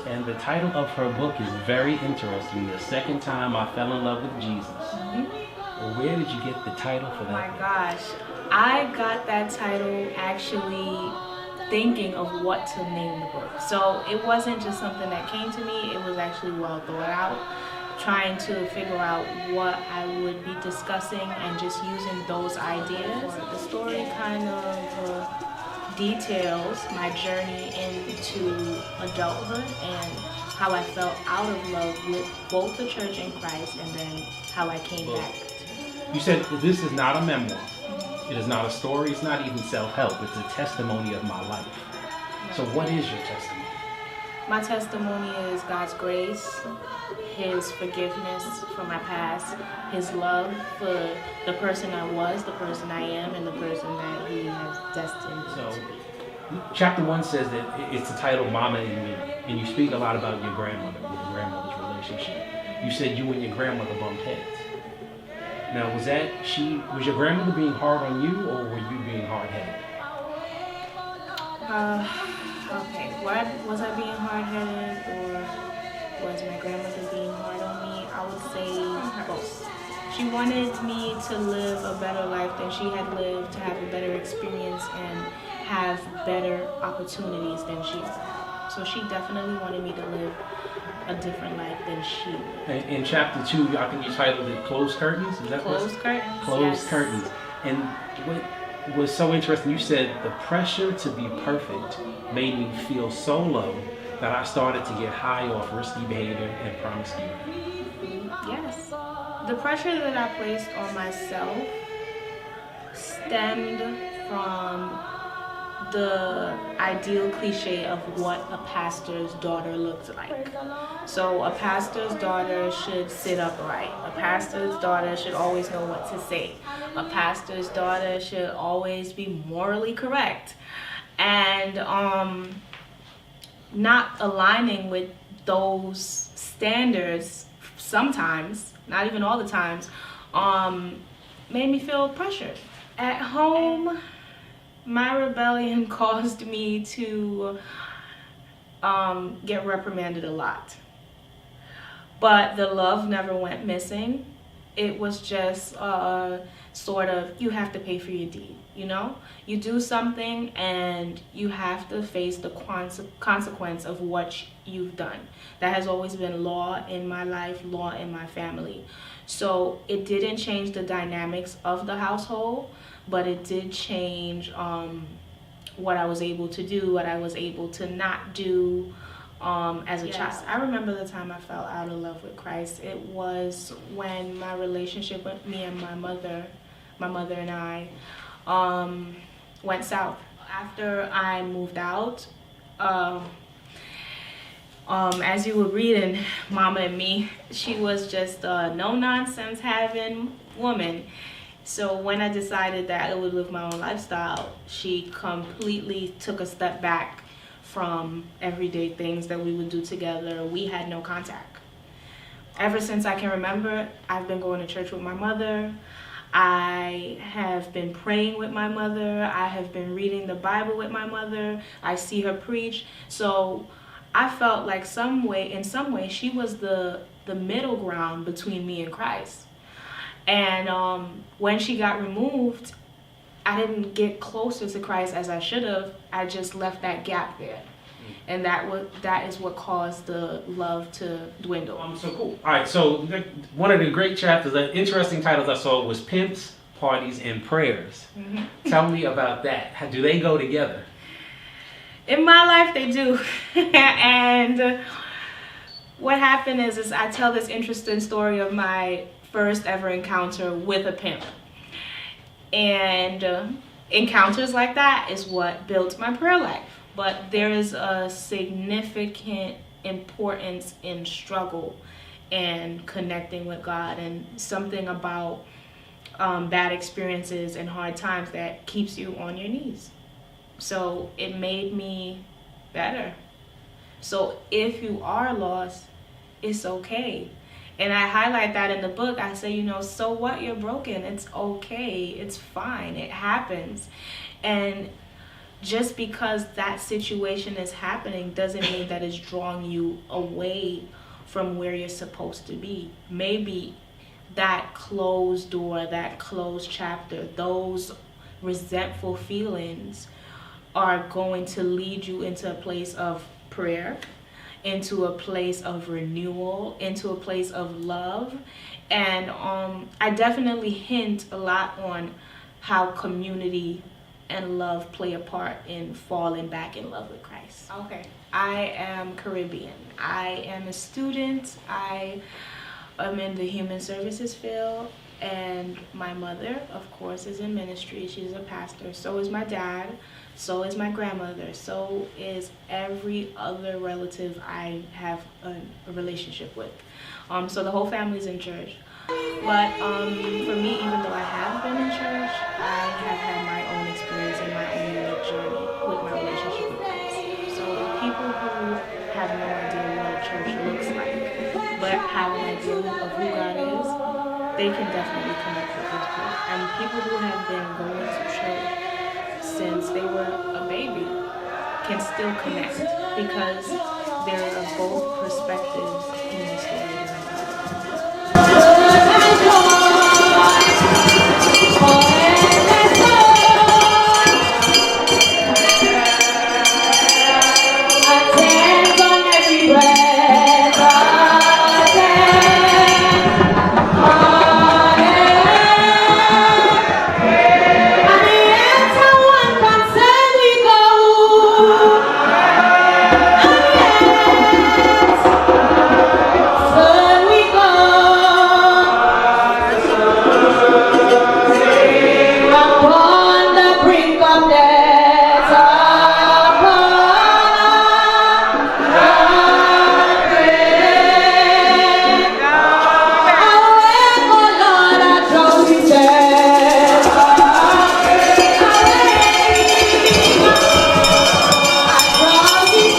And the title of her book is very interesting. The Second Time I Fell in Love with Jesus. Well, where did you get the title for that? Oh my gosh, I got that title actually thinking of what to name the book. So it wasn't just something that came to me, it was actually well thought out, trying to figure out what I would be discussing and just using those ideas. The story kind of details my journey into adulthood and how I felt out of love with both the church and Christ, and then how I came back. You said this is not a memoir. It is not a story. It's not even self-help. It's a testimony of my life. So what is your testimony? My testimony is God's grace, His forgiveness for my past, His love for the person I was, the person I am, and the person that He has destined me to be. Chapter 1 says that it's the title Mama and Me, and you speak a lot about your grandmother's relationship. You said you and your grandmother bumped heads. Now, was your grandmother being hard on you, or were you being hard-headed? Okay, was I being hard-headed, or was my grandmother being hard on me? I would say both. She wanted me to live a better life than she had lived, to have a better experience and have better opportunities than she had. So she definitely wanted me to live a different life than she lived. In chapter 2, I think you titled it Closed Curtains? Is that Closed Curtains, Closed Curtains. And what was so interesting, you said the pressure to be perfect made me feel so low that I started to get high off risky behavior and promiscuity. Yes. The pressure that I placed on myself stemmed from the ideal cliche of what a pastor's daughter looks like. So a pastor's daughter should sit upright. A pastor's daughter should always know what to say. A pastor's daughter should always be morally correct. And not aligning with those standards sometimes, not even all the times, made me feel pressured. At home, my rebellion caused me to get reprimanded a lot. But the love never went missing. It was just sort of, you have to pay for your deed, you know? You do something and you have to face the consequence of what you've done. That has always been law in my life, law in my family. So it didn't change the dynamics of the household, but it did change what I was able to do, what I was able to not do as a child. I remember the time I fell out of love with Christ. It was when my relationship with me and my mother and I went south. After I moved out, as you were reading Mama and Me, she was just a no-nonsense having woman. So when I decided that I would live my own lifestyle, she completely took a step back from everyday things that we would do together. We had no contact. Ever since I can remember, I've been going to church with my mother. I have been praying with my mother. I have been reading the Bible with my mother. I see her preach. So I felt like in some way, she was the middle ground between me and Christ. And when she got removed, I didn't get closer to Christ as I should have. I just left that gap there. And that is what caused the love to dwindle. So cool. All right, so one of the great chapters, the interesting titles I saw was Pimps, Parties, and Prayers. Mm-hmm. Tell me about that. How do they go together? In my life, they do. And what happened is I tell this interesting story of my first ever encounter with a pimp. And encounters like that is what built my prayer life. But there is a significant importance in struggle and connecting with God, and something about bad experiences and hard times that keeps you on your knees. So it made me better. So if you are lost, it's okay. And I highlight that in the book. I say, so what, you're broken. It's okay. It's fine. It happens. And just because that situation is happening doesn't mean that it's drawing you away from where you're supposed to be. Maybe that closed door, that closed chapter, those resentful feelings are going to lead you into a place of prayer, into a place of renewal, into a place of love. And I definitely hint a lot on how community and love play a part in falling back in love with Christ. Okay, I am Caribbean. I am a student. I am in the human services field, and my mother, of course, is in ministry. She's a pastor. So is my dad. So is my grandmother. So is every other relative I have a relationship with. So the whole family's in church. But for me, even though I have been in church, I have had my own experience and my own unique journey with my relationship with Christ. So people who have no idea what a church looks like, but have an idea of who God is, they can definitely connect with this book. And people who have been going to church since they were a baby can still connect, because there are both perspectives in the story that